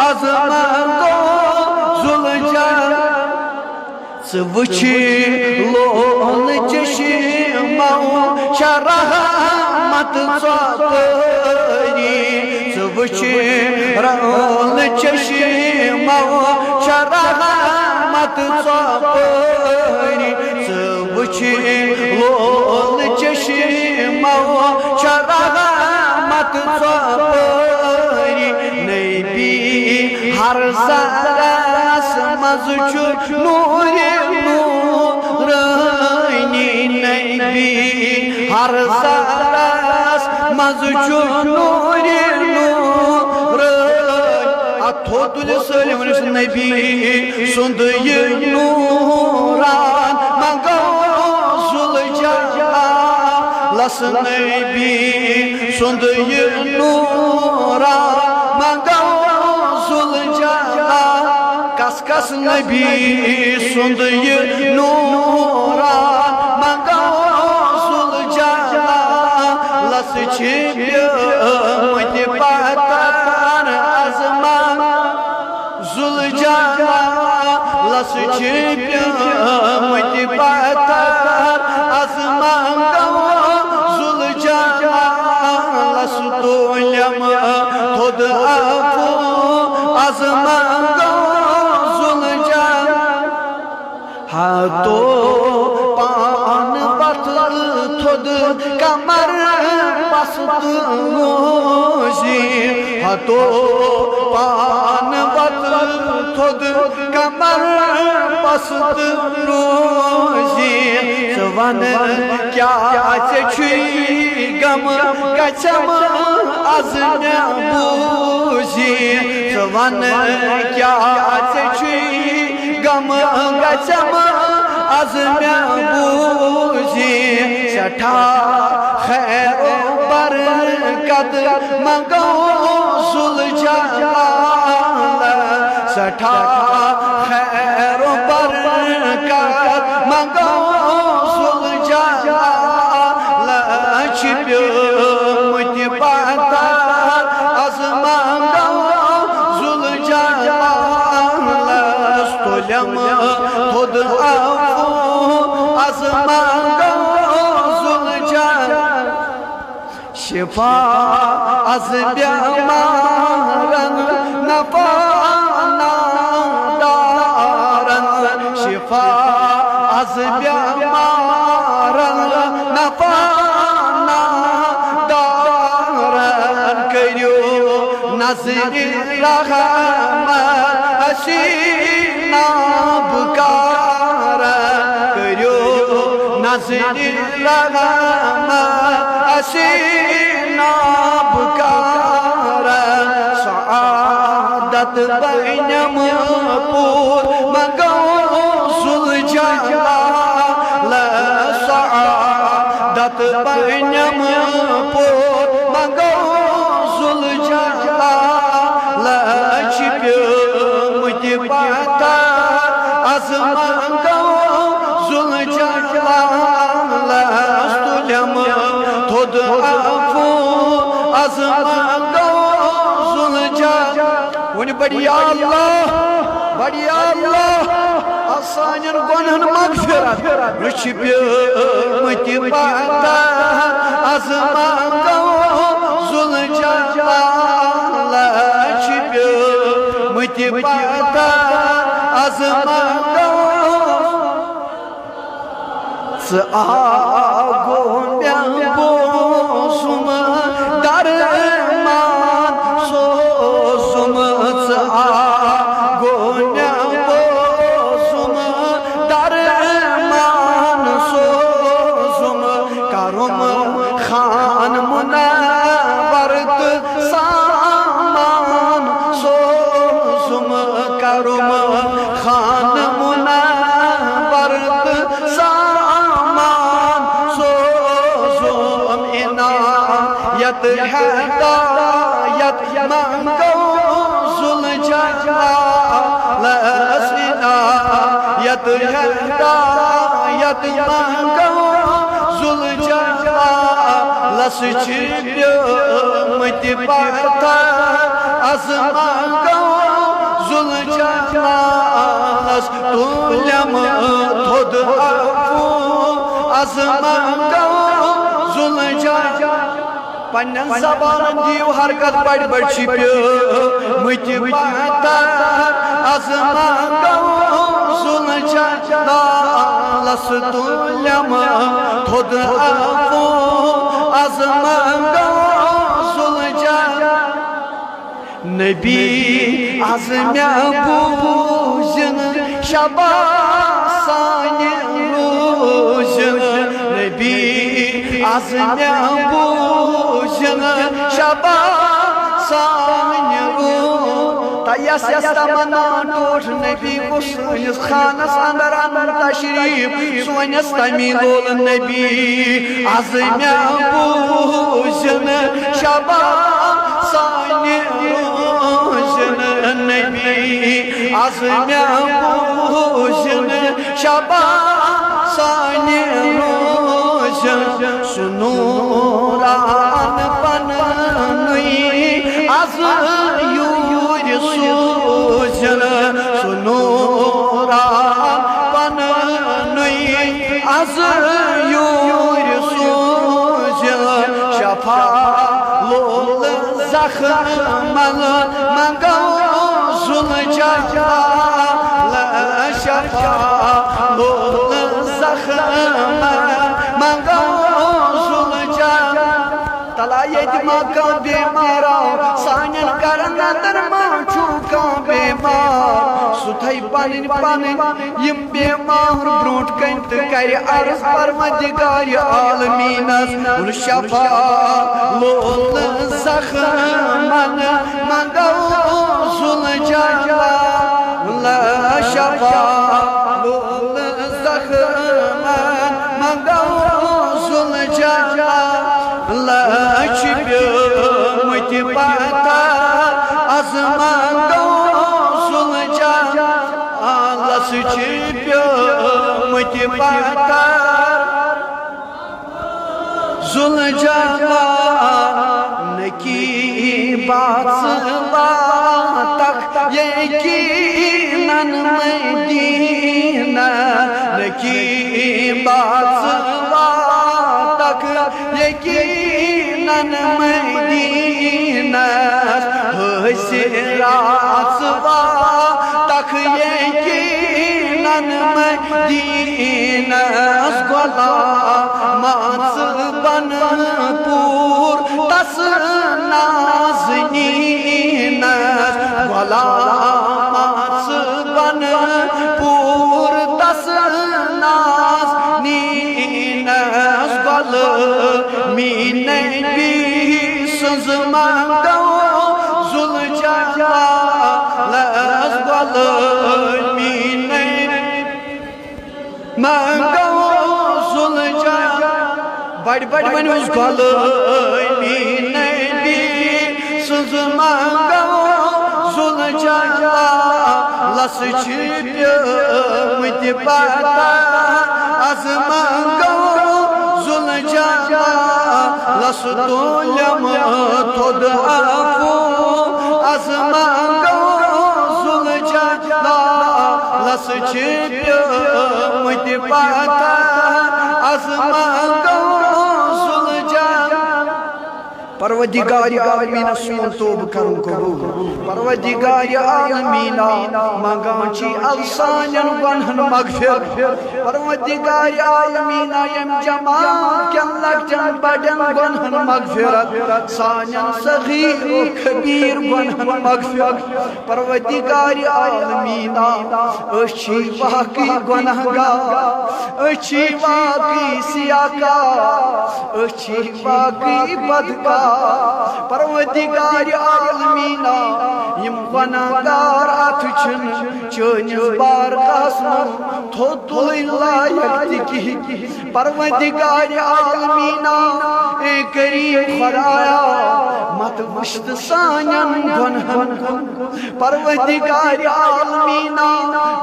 azmango zulcan Sıvıçı lon çeşimau şarahat satri Sıvıçı lon çeşimau şarahat satri Sıvıçı lon çeşimau şarahat satri Nebi har saras mazçu nuri nurani Nebi har saras mazçu nuri nurani Atodul söylemiş Nebi sundu nuran magazul las Nebi sundu nuran magazul Kas Nebi sundu nuran magazul las çiğmdi patar azman zulcana las çiğmdi patar azman zulcana las tulyama tod afu azman Hato pan batıl tod kamar bastı moji Hato pan batıl tod kamar bastı moji Svan kya çeçi gam kaçam azna buji Svan kya çeçi gam kaçam azna buji Şata khair barakat mango zuljalal Şata khair barakat mango zuljalal Çipyumti patar azmango zuljalal Stolyama tod afu azmango zuljalal Şifa az bimaran nafana daran Şifa az bimaran nafana daran Kıryo nazri rahmat aşina bukara Kıryo nazri rahmat aşina bukara Saadat beynam pur magazul jalal Saadat beynam pur magazul jalal Çipyumti patar azmango jalal Stolyama tod afu azmango zuljalal Oni badiya Allah asanın gunan mağfirat Çipyumti patar azmango zuljalal Çipyumti patar azmango Ağum ben bozum darman sozum Ağum ben bozum darman sozum Karum khan munavvardı saman sozum Karum khan munavvardı saman sozum İnayet hedayet mangozul jalal İnayet hedayet mangozul jalal Sıçrıyorum diparta azmango جلالس تولم تھود عفو عظمت گو زلجا پنن زبان دیو حرکت بڑ بڑ شپیو مجھ پتر عظمت گو زلجا لس تولم تھود عفو عظمت گو زلجا نبی عظم بوزن شبا سانی روزن نبی عظم بوزن شبا سانی روزن تیس تمنا ٹوٹ نبی کو سونس خانس اندر تشریف سونس تمی لول نبی عظم بوزن شبا سانی روزن نبی عظم بوزن شبا سانی روزن سنوران پننوی از یور سوزن سنوران پننوی از یور سوزن شفا لول زخم منگو زلجا شفا لول زخم منگو زلجا تلا یہ مکہ بیمارا سانین کرن درمان چوکا بیمار ستھائی پانین پانین یم بیمار برونٹ کنت کری عرض پروردگار عالمینس ان شفا لول زخم منگو زلجا لا شفا لول زخم منگو زلجا لا چپیو مت پتا عظمت گو زلجا لس چپیو مت پتا زلجا نکی بات سلا تک یقیناً مدینہ نکی بات سلا تک یقیناً مدینہ حسرات سلا تک یقیناً مدینہ غلامات بن پور تس نازنین غلامات بن پور تس نازنین غلامین بی سز منگو زلجا غلامین منگو زلجا بڑ بڑ ونوز غلامین بی سز منگو زلجا لس چپیو مت پتا عظمت گو زلجا لس تولم تھود عفو عظمت گو زلجا لس چپیو مت پتا عظمت گو زلجا پروردگار عالمین سون توب کرن قبول پروردگار عالمین مانگان چی السانین گنہن مغفر پروردگار عالمین یم جماع کن لکجن بڑن گنہن مغفرت سانین صغیر و کبیر گنہن مغفرت پروردگار عالمین اچھی واقعی گنہگار اچھی واقعی سیاکار اچھی واقعی بدکار پروردگار عالمین یم گنہگار اتھچن چونس بار قسم تھود لائق تکی پروردگار عالمین اے کریم خدایا مت وشت سانین گنہن پروردگار عالمین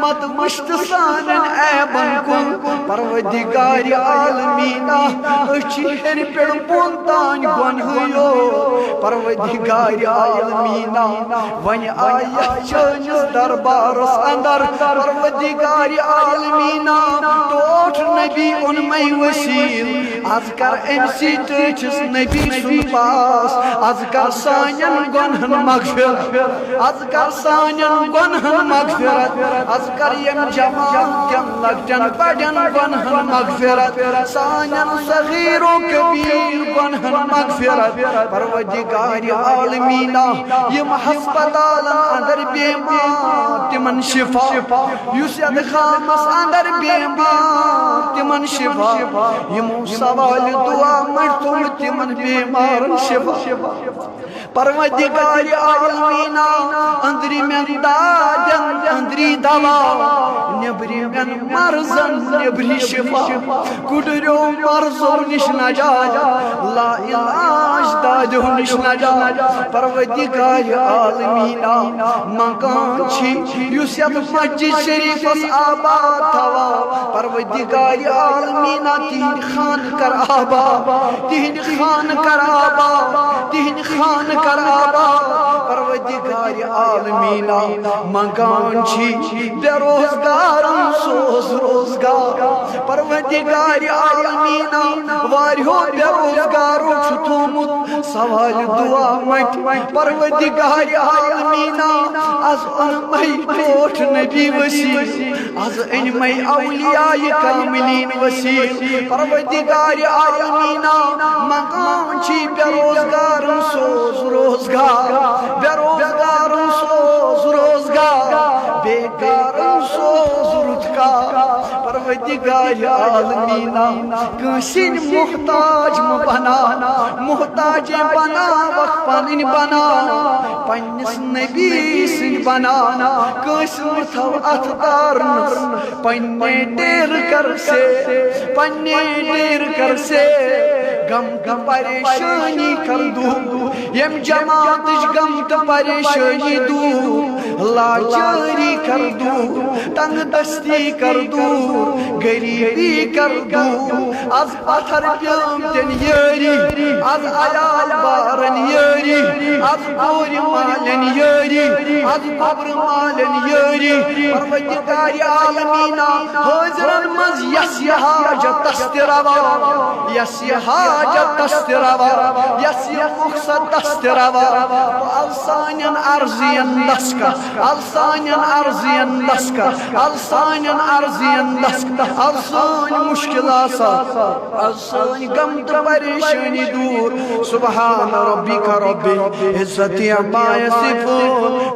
مت وشت سانین عیبن کن پروردگار عالمین اچھی ہر پیڑ پونتان گنہیو پروردگار عالمین ون آیا چٲنِس دربارس اندر پروردگار عالمینا ٹوٹھ نبی اونمے وسیل از کر امسی ٹٲٹھِس نبی سُنٛد پاس از کر سانٮ۪ن گۄنہن مغفرت از کر سانٮ۪ن گۄنہن مغفرت از کر یم جماعت کٮ۪ن لۄکٹٮ۪ن بڑٮ۪ن گۄنہن مغفرت سانٮ۪ن صغیر و کبیر گۄنہن مغفرت پروردگار عالمینا یم ہسپتالن اندر بیمار تمن شفا یُس یتھ خانس اندر بیمار تمن شفا یمو سوال دعا مڑتم تمن بیمارن شفا پروردگار عالمینا اندری من دادن اندری دوا نبری من مرزن نبری شفا گڈریو مرزو نش نجات لا علاج دادو نش نجات پروردگار عالمینا مکان چھی یُس یتھ مسجد شریفس آباد تھوا پروردگار عالمینا تہند خان کر آباد تہند خان کر آباد تہند خان کر آباد پروردگار عالمینا مکان چھی بے روزگارن سوز روزگار پروردگار عالمینا واریو بے روزگارو چھ تھومت سوال دعا مٹ پروردگار عالمینا از انمے ٹوٹھ نبی وسیل از انمے اولیاء کاملین وسیل پروردگار عالمینا مکان چھی بے روزگارن سوز روزگار بے روزگارن سوز روزگار بیکارن سوز رُتکار پروردگار عالمینا کٲنٛسہِ محتاج مہ بنا محتاج بنا وقت پنٕنۍ بنا پننس نبی سٕنٛدۍ بنا کٲنٛسہِ مہ تھاو اتھ دارنس پننے ڈیر کر سے پننے ڈیر کر سے غم تہٕ پریشانی کر دور یم جماعتٕچ غم تہٕ پریشانی دور لاچٲری کر دور تنگ دستی کر دور غریبی کر دور از پتھر پیومتن یٲری از عیال بارن یٲری از کورِ مالن یٲری از قبر مالن یٲری پروردگار عالمینا حٲضرن منٛز یس یہِ حاجت تس تہِ روا یس یہِ حاجت تس تہِ روا یس یہِ مقصد تس تہِ روا ال سانٮ۪ن عرضین لسکر ال سانٮ۪ن عرضین لسکر ال سانٮ۪ن عرضین لسکر ال سٲنۍ مشکل آسان ال سٲنۍ غم تہٕ پریشانی دور سبحان ربک رب العزت عما یصفون